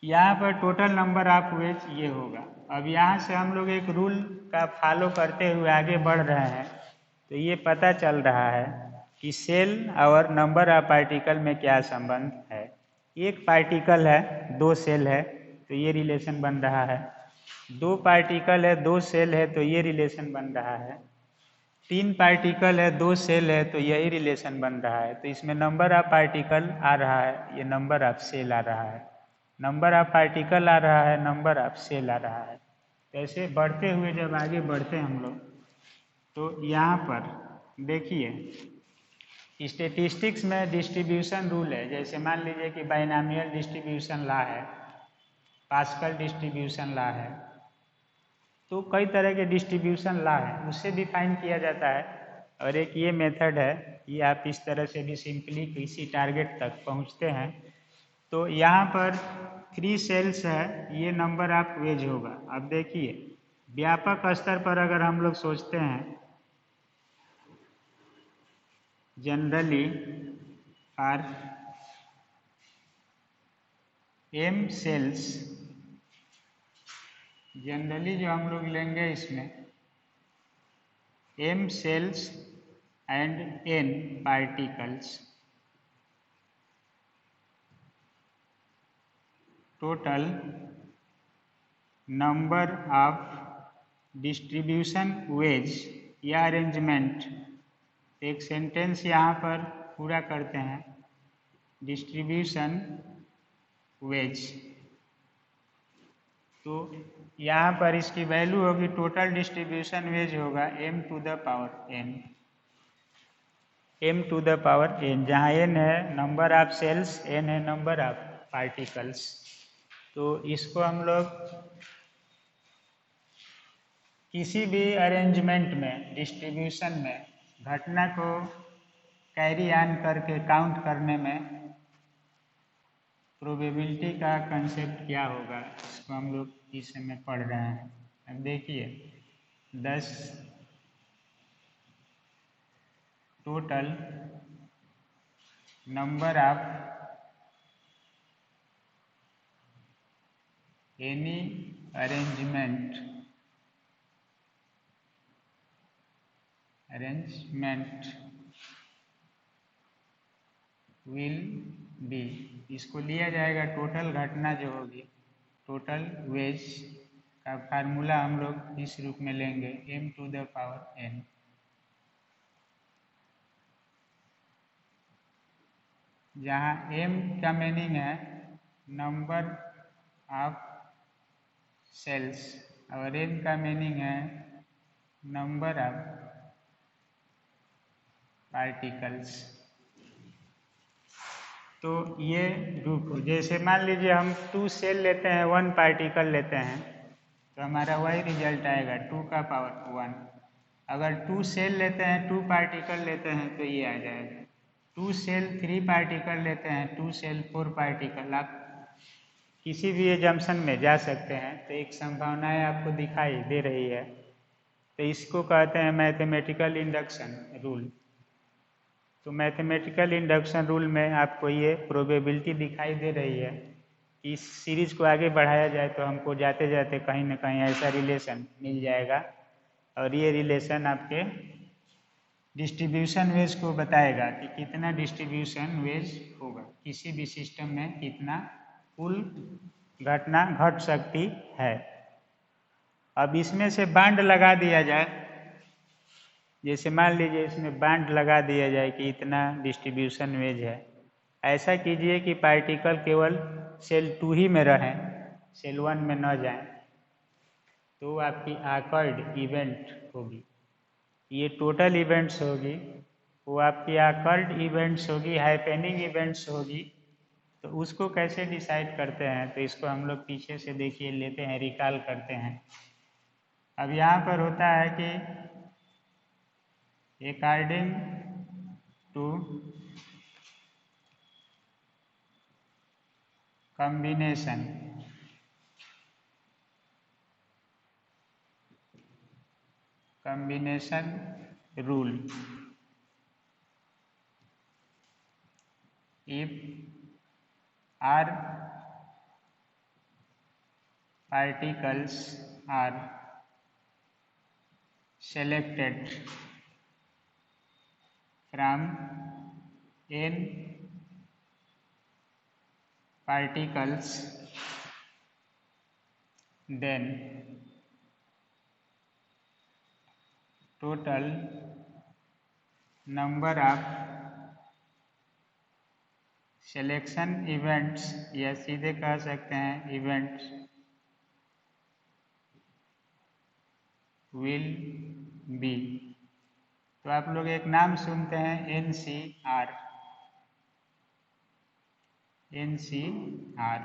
[SPEAKER 1] यहाँ पर टोटल नंबर ऑफ वेज ये होगा। अब यहाँ से हम लोग एक रूल का फॉलो करते हुए आगे बढ़ रहे हैं, तो ये पता चल रहा है कि सेल और नंबर ऑफ पार्टिकल में क्या संबंध है। एक पार्टिकल है 2 सेल है तो ये रिलेशन बन रहा है, 2 पार्टिकल है 2 सेल है तो ये रिलेशन बन रहा है, 3 पार्टिकल है 2 सेल है तो यही रिलेशन बन रहा है। तो इसमें नंबर ऑफ पार्टिकल आ रहा है, ये नंबर ऑफ सेल आ रहा है, नंबर ऑफ पार्टिकल आ रहा है, नंबर ऑफ सेल आ रहा है। तो ऐसे बढ़ते हुए जब आगे बढ़ते हैं हम लोग, तो यहाँ पर देखिए स्टैटिस्टिक्स में डिस्ट्रीब्यूशन रूल है। जैसे मान लीजिए कि बाइनॉमियल डिस्ट्रीब्यूशन लॉ है, पास्कल डिस्ट्रीब्यूशन लॉ है, तो कई तरह के डिस्ट्रीब्यूशन लॉ है, उससे डिफाइन किया जाता है। और एक ये मेथड है, ये आप इस तरह से भी सिंपली किसी टारगेट तक पहुँचते हैं। तो यहाँ पर 3 सेल्स है, ये नंबर ऑफ वेज होगा। अब देखिए व्यापक स्तर पर अगर हम लोग सोचते हैं, generally for m cells, generally जो हम लोग लेंगे इसमें m cells and n particles, total number of distribution ways या अरेंजमेंट। एक सेंटेंस यहाँ पर पूरा करते हैं, डिस्ट्रीब्यूशन वेज। तो यहाँ पर इसकी वैल्यू होगी, टोटल डिस्ट्रीब्यूशन वेज होगा m to the power n, m to the power n, जहाँ n है नंबर ऑफ सेल्स, n है नंबर ऑफ पार्टिकल्स। तो इसको हम लोग किसी भी अरेंजमेंट में, डिस्ट्रीब्यूशन में घटना को कैरी ऑन करके काउंट करने में प्रोबेबिलिटी का कंसेप्ट क्या होगा, इसको हम लोग इस समय पढ़ रहे हैं। अब देखिए 10 total number of any arrangement will be, इसको लिया जाएगा टोटल घटना जो होगी, टोटल वेज का फार्मूला हम लोग इस रूप में लेंगे m to the power n, जहाँ m का मीनिंग है नंबर ऑफ सेल्स और n का मीनिंग है नंबर ऑफ पार्टिकल्स। तो ये रूप हो, जैसे मान लीजिए हम 2 सेल लेते हैं, 1 पार्टिकल लेते हैं, तो हमारा वही रिजल्ट आएगा 2 का पावर 1। अगर 2 सेल लेते हैं, 2 पार्टिकल लेते हैं, तो ये आ जाएगा 2 सेल 3 पार्टिकल लेते हैं, 2 सेल 4 पार्टिकल। आप किसी भी एजम्पशन में जा सकते हैं, तो एक संभावनाएं आपको दिखाई दे रही है, तो इसको कहते हैं मैथमेटिकल इंडक्शन रूल। तो मैथमेटिकल इंडक्शन रूल में आपको ये प्रोबेबिलिटी दिखाई दे रही है कि इस सीरीज को आगे बढ़ाया जाए तो हमको जाते जाते कहीं ना कहीं ऐसा रिलेशन मिल जाएगा, और ये रिलेशन आपके डिस्ट्रीब्यूशन वेज को बताएगा कि कितना डिस्ट्रीब्यूशन वेज होगा, किसी भी सिस्टम में कितना कुल घटना घट सकती है। अब इसमें से बांड लगा दिया जाए, जैसे मान लीजिए इसमें बांड लगा दिया जाए कि इतना डिस्ट्रीब्यूशन वेज है। ऐसा कीजिए कि पार्टिकल केवल सेल 2 ही में रहें, सेल 1 में न जाएं, तो आपकी ऑकर्ड इवेंट होगी, ये टोटल इवेंट्स होगी, वो आपकी ऑकर्ड इवेंट्स होगी, हैपेनिंग इवेंट्स होगी। तो उसको कैसे डिसाइड करते हैं, तो इसको हम लोग पीछे से देखिए लेते हैं, रिकॉल करते हैं। अब यहाँ पर होता है कि according to combination rule, if r particles are selected from n particles, then total number of selection events, या सीधे कह सकते हैं इवेंट्स, विल बी। तो आप लोग एक नाम सुनते हैं NCR, NCR।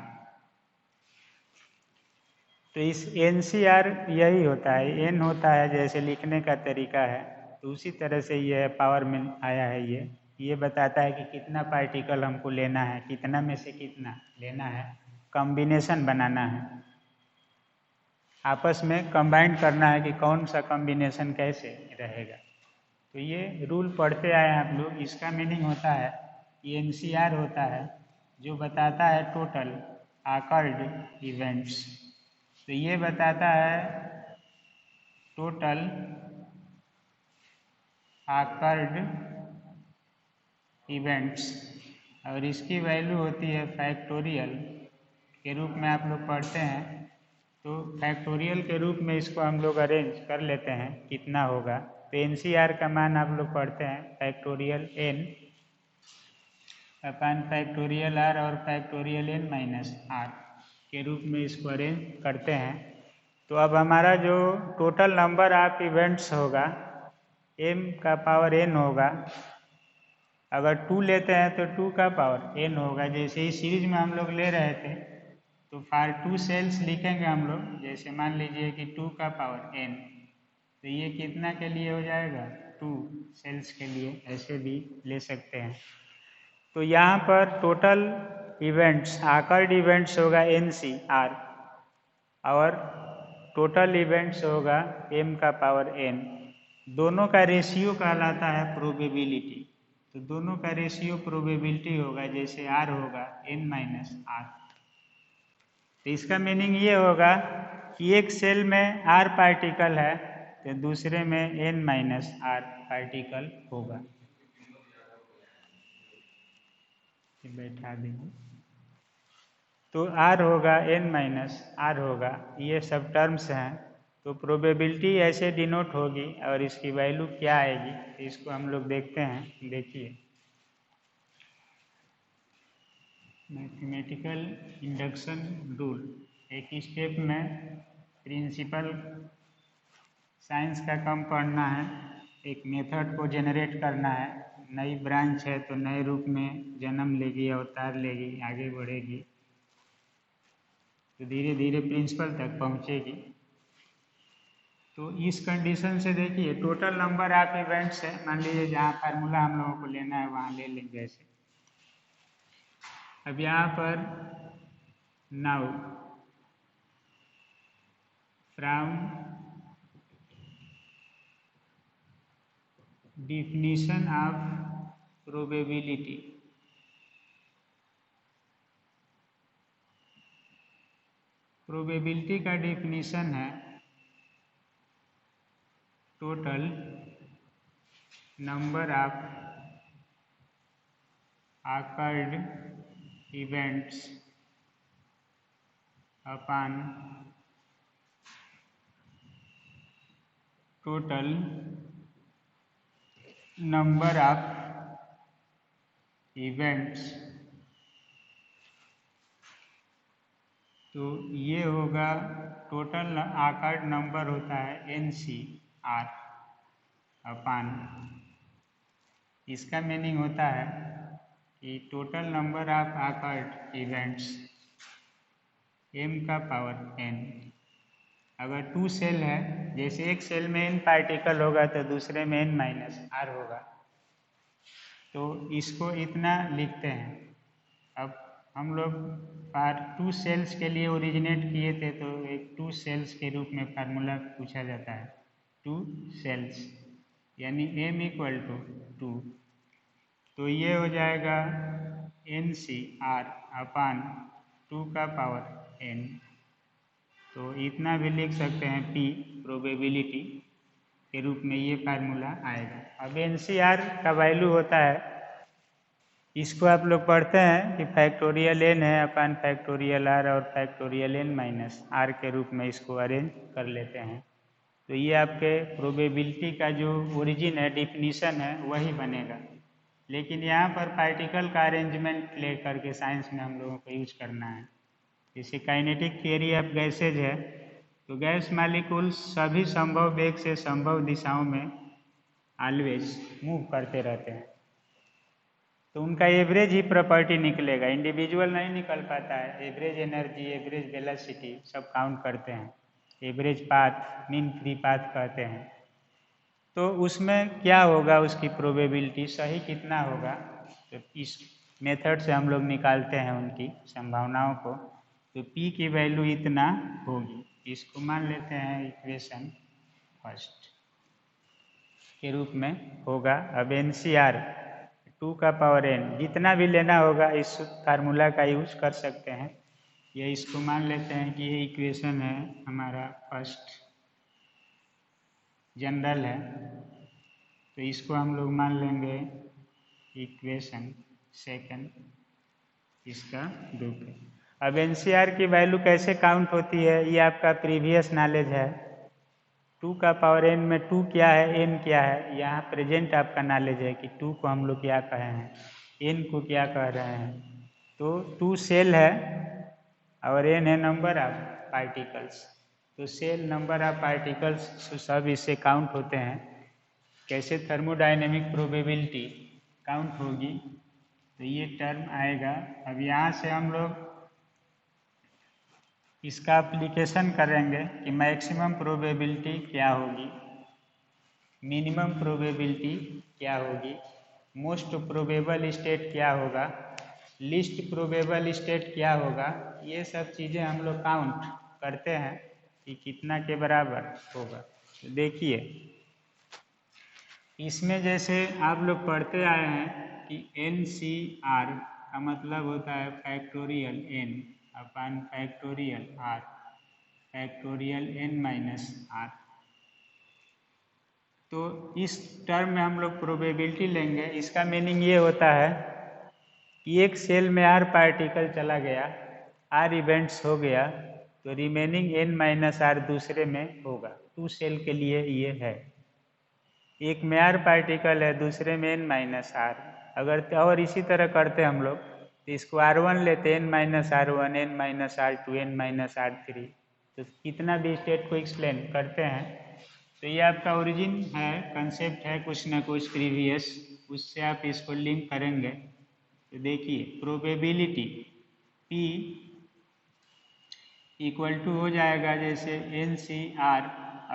[SPEAKER 1] तो इस NCR यही होता है, N होता है जैसे लिखने का तरीका है, तो उसी तरह से ये पावर में आया है। ये बताता है कि कितना पार्टिकल हमको लेना है, कितना में से कितना लेना है, कॉम्बिनेशन बनाना है, आपस में कंबाइन करना है कि कौन सा कॉम्बिनेशन कैसे रहेगा। तो ये रूल पढ़ते आए हैं आप लोग, इसका मीनिंग होता है, ये NCR होता है जो बताता है टोटल ऑकर्ड इवेंट्स। तो ये बताता है टोटल ऑकर्ड इवेंट्स, और इसकी वैल्यू होती है फैक्टोरियल के रूप में आप लोग पढ़ते हैं। तो फैक्टोरियल के रूप में इसको हम लोग अरेंज कर लेते हैं कितना होगा। तो NCR का मान आप लोग पढ़ते हैं फैक्टोरियल n अपन फैक्टोरियल r और फैक्टोरियल n माइनस r के रूप में इसको अरेंज करते हैं। तो अब हमारा जो टोटल नंबर ऑफ इवेंट्स होगा m का पावर n होगा। अगर 2 लेते हैं तो 2 का पावर n होगा। जैसे ही सीरीज में हम लोग ले रहे थे तो फॉर 2 सेल्स लिखेंगे हम लोग। जैसे मान लीजिए कि 2 का पावर n, तो ये कितना के लिए हो जाएगा 2 सेल्स के लिए, ऐसे भी ले सकते हैं। तो यहाँ पर टोटल इवेंट्स ऑकर्ड इवेंट्स होगा NCR और टोटल इवेंट्स होगा m का पावर n। दोनों का रेशियो कहलाता है प्रोबेबिलिटी। तो दोनों का रेशियो प्रोबेबिलिटी होगा। जैसे r होगा n माइनस r। तो इसका मीनिंग ये होगा कि एक सेल में r पार्टिकल है तो दूसरे में n माइनस r पार्टिकल होगा। बैठा देंगे तो r होगा n माइनस r होगा, ये सब टर्म्स हैं। तो प्रोबेबिलिटी ऐसे डिनोट होगी और इसकी वैल्यू क्या आएगी तो इसको हम लोग देखते हैं। देखिए मैथमेटिकल इंडक्शन रूल, एक स्टेप में प्रिंसिपल साइंस का कम पढ़ना है, एक मेथड को जनरेट करना है। नई ब्रांच है तो नए रूप में जन्म लेगी, अवतार लेगी, आगे बढ़ेगी, तो धीरे धीरे प्रिंसिपल तक पहुंचेगी। तो इस कंडीशन से देखिए टोटल नंबर ऑफ इवेंट्स है। मान लीजिए जहाँ फार्मूला हम लोगों को लेना है वहाँ ले लेंगे ऐसे। अब यहाँ पर now from definition of probability, probability का डेफिनेशन है total number of occurred events upon total number of events. तो ये होगा टोटल ऑकर्ड नंबर होता है NCR अपॉन, इसका मीनिंग होता है कि total number of occurred events m का पावर n। अगर 2 सेल है, जैसे एक सेल में n पार्टिकल होगा तो दूसरे में n माइनस r होगा, तो इसको इतना लिखते हैं। अब हम लोग पार 2 सेल्स के लिए ओरिजिनेट किए थे तो एक 2 सेल्स के रूप में फार्मूला पूछा जाता है। 2 सेल्स यानी m इक्वल टू 2। तो ये हो जाएगा NCR अपॉन 2 का पावर n। तो इतना भी लिख सकते हैं P प्रोबेबिलिटी के रूप में, ये फार्मूला आएगा। अब NCR का वैल्यू होता है, इसको आप लोग पढ़ते हैं कि फैक्टोरियल n है अपन फैक्टोरियल r और फैक्टोरियल n माइनस r के रूप में इसको अरेंज कर लेते हैं। तो ये आपके प्रोबेबिलिटी का जो ओरिजिन है, डिफिनीशन है, वही बनेगा। लेकिन यहाँ पर पार्टिकल का अरेंजमेंट ले करके साइंस में हम लोगों को यूज करना है। जैसे काइनेटिक थियरी ऑफ गैसेज है तो गैस मालिक्यूल सभी संभव वेग से संभव दिशाओं में ऑलवेज मूव करते रहते हैं। तो उनका एवरेज ही प्रॉपर्टी निकलेगा, इंडिविजुअल नहीं निकल पाता है। एवरेज एनर्जी, एवरेज वेलोसिटी सब काउंट करते हैं। Average path, mean free path कहते हैं। तो उसमें क्या होगा, उसकी प्रोबेबिलिटी सही कितना होगा, तो इस मेथड से हम लोग निकालते हैं उनकी संभावनाओं को। तो P की वैल्यू इतना होगी, इसको मान लेते हैं इक्वेशन फर्स्ट के रूप में होगा। अब NCR 2 का पावर n जितना भी लेना होगा इस फार्मूला का यूज कर सकते हैं। या इसको मान लेते हैं कि ये इक्वेशन है हमारा फर्स्ट, जनरल है, तो इसको हम लोग मान लेंगे इक्वेशन सेकंड, इसका ग्रुप है। अब एनसीआर की वैल्यू कैसे काउंट होती है ये आपका प्रीवियस नॉलेज है। 2 का पावर n में 2 क्या है, n क्या है, यहाँ प्रेजेंट आपका नॉलेज है कि 2 को हम लोग क्या कहे हैं, n को क्या कह रहे हैं। तो 2 सेल है और n है नंबर ऑफ पार्टिकल्स। तो सेल, नंबर ऑफ पार्टिकल्स सब इससे काउंट होते हैं। कैसे थर्मोडायनेमिक प्रोबेबिलिटी काउंट होगी, तो ये टर्म आएगा। अब यहाँ से हम लोग इसका एप्लीकेशन करेंगे कि मैक्सिमम प्रोबेबिलिटी क्या होगी, मिनिमम प्रोबेबिलिटी क्या होगी, मोस्ट प्रोबेबल स्टेट क्या होगा, लीस्ट प्रोबेबल स्टेट क्या होगा। ये सब चीज़ें हम लोग काउंट करते हैं कि कितना के बराबर होगा। तो देखिए इसमें जैसे आप लोग पढ़ते आए हैं कि NCR का मतलब होता है factorial n upon factorial r factorial n minus r। तो इस टर्म में हम लोग प्रोबेबिलिटी लेंगे। इसका मीनिंग ये होता है कि एक सेल में r पार्टिकल चला गया, r इवेंट्स हो गया, तो रिमेनिंग n माइनस r दूसरे में होगा। 2 सेल के लिए ये है, एक में r पार्टिकल है, दूसरे में n माइनस r। अगर और इसी तरह करते हम लोग, तो इसको r1 लेते n minus r1, n minus r2, n minus r3, तो कितना भी स्टेट को एक्सप्लेन करते हैं। तो ये आपका ओरिजिन है, कंसेप्ट है कुछ ना कुछ प्रीवियस, उससे आप इसको लिंक करेंगे। तो देखिए प्रोबेबिलिटी P इक्वल टू हो जाएगा जैसे NCR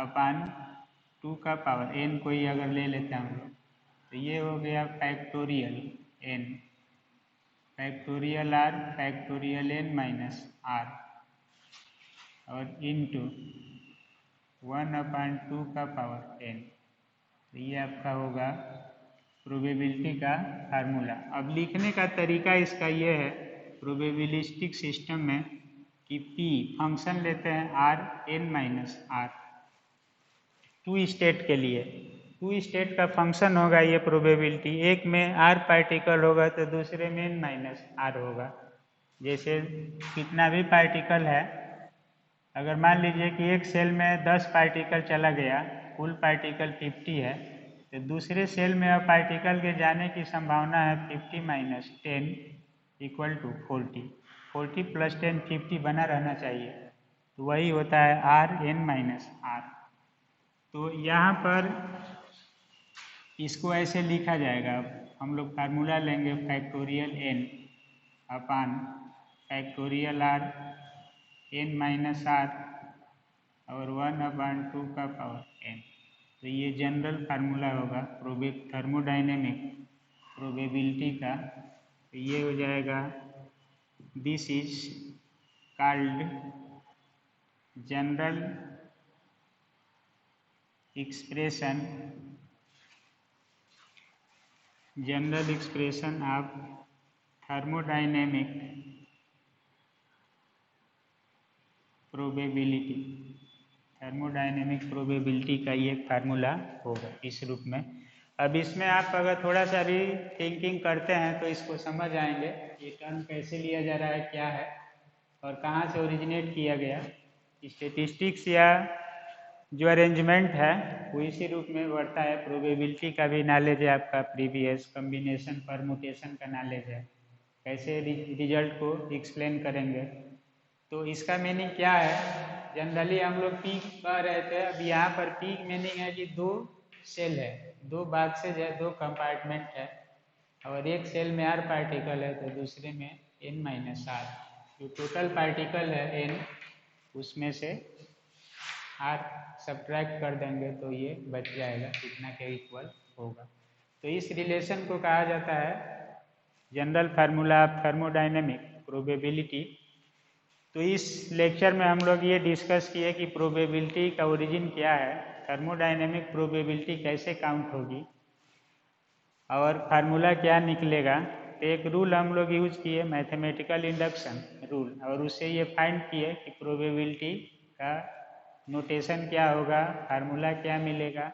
[SPEAKER 1] अपान 2 का पावर n कोई अगर ले लेते हैं हम लोग, तो ये हो गया factorial n factorial r factorial n minus r और इनटू 1/2 का पावर n। तो ये आपका होगा प्रोबेबिलिटी का फार्मूला। अब लिखने का तरीका इसका ये है प्रोबेबिलिस्टिक सिस्टम में कि P फंक्शन लेते हैं r n minus r 2 state के लिए। 2 स्टेट का फंक्शन होगा ये प्रोबेबिलिटी। एक में r पार्टिकल होगा तो दूसरे में n माइनस r होगा। जैसे कितना भी पार्टिकल है, अगर मान लीजिए कि एक सेल में 10 पार्टिकल चला गया, कुल पार्टिकल 50 है, तो दूसरे सेल में अब पार्टिकल के जाने की संभावना है 50 माइनस 10 इक्वल टू 40। 40 प्लस 10 50 बना रहना चाहिए, तो वही होता है r n माइनस r। तो यहाँ पर इसको ऐसे लिखा जाएगा। हम लोग फार्मूला लेंगे factorial n upon factorial r n minus r और 1/2 का पावर n। तो ये जनरल फार्मूला होगा थर्मोडायनेमिक प्रोबेबिलिटी का। तो ये हो जाएगा, this is called general expression of thermodynamic probability. Thermodynamic probability का ये फार्मूला होगा इस रूप में। अब इसमें आप अगर थोड़ा सा भी थिंकिंग करते हैं तो इसको समझ आएंगे ये टर्म कैसे लिया जा रहा है, क्या है और कहाँ से ओरिजिनेट किया गया। स्टेटिस्टिक्स या जो अरेंजमेंट है वो इसी रूप में बढ़ता है। प्रोबेबिलिटी का भी नॉलेज है आपका, प्रीवियस कम्बिनेशन परमुटेशन का नॉलेज है, कैसे रिजल्ट को एक्सप्लेन करेंगे। तो इसका मीनिंग क्या है, जनरली हम लोग पी कह रहे थे, अब यहाँ पर पी मीनिंग है कि 2 सेल है, 2 बॉक्सेज है, 2 कंपार्टमेंट है और एक सेल में r पार्टिकल है तो दूसरे में n माइनस r। जो टोटल पार्टिकल है n, उसमें से r सब्ट्रैक्ट कर देंगे तो ये बच जाएगा, कितना के इक्वल होगा। तो इस रिलेशन को कहा जाता है general formula of thermodynamic probability. तो इस लेक्चर में हम लोग ये डिस्कस किए कि प्रोबेबिलिटी का ओरिजिन क्या है, थर्मोडायनेमिक प्रोबेबिलिटी कैसे काउंट होगी और फार्मूला क्या निकलेगा तो एक रूल हम लोग यूज किए, मैथमेटिकल इंडक्शन रूल, और उससे ये फाइंड किए कि प्रोबेबिलिटी का नोटेशन क्या होगा, फार्मूला क्या मिलेगा।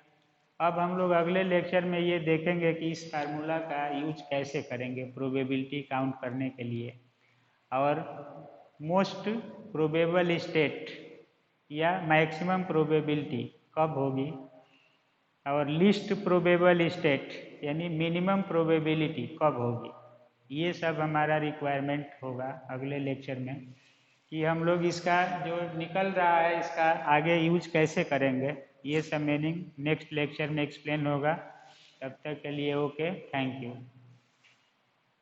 [SPEAKER 1] अब हम लोग अगले लेक्चर में ये देखेंगे कि इस फार्मूला का यूज कैसे करेंगे प्रोबेबिलिटी काउंट करने के लिए, और मोस्ट प्रोबेबल स्टेट या मैक्सिमम प्रोबेबिलिटी कब होगी, और लीस्ट प्रोबेबल स्टेट यानी मिनिमम प्रोबेबिलिटी कब होगी। ये सब हमारा रिक्वायरमेंट होगा अगले लेक्चर में, कि हम लोग इसका जो निकल रहा है इसका आगे यूज कैसे करेंगे। ये सब मीनिंग नेक्स्ट लेक्चर में एक्सप्लेन होगा। तब तक के लिए ओके, थैंक यू।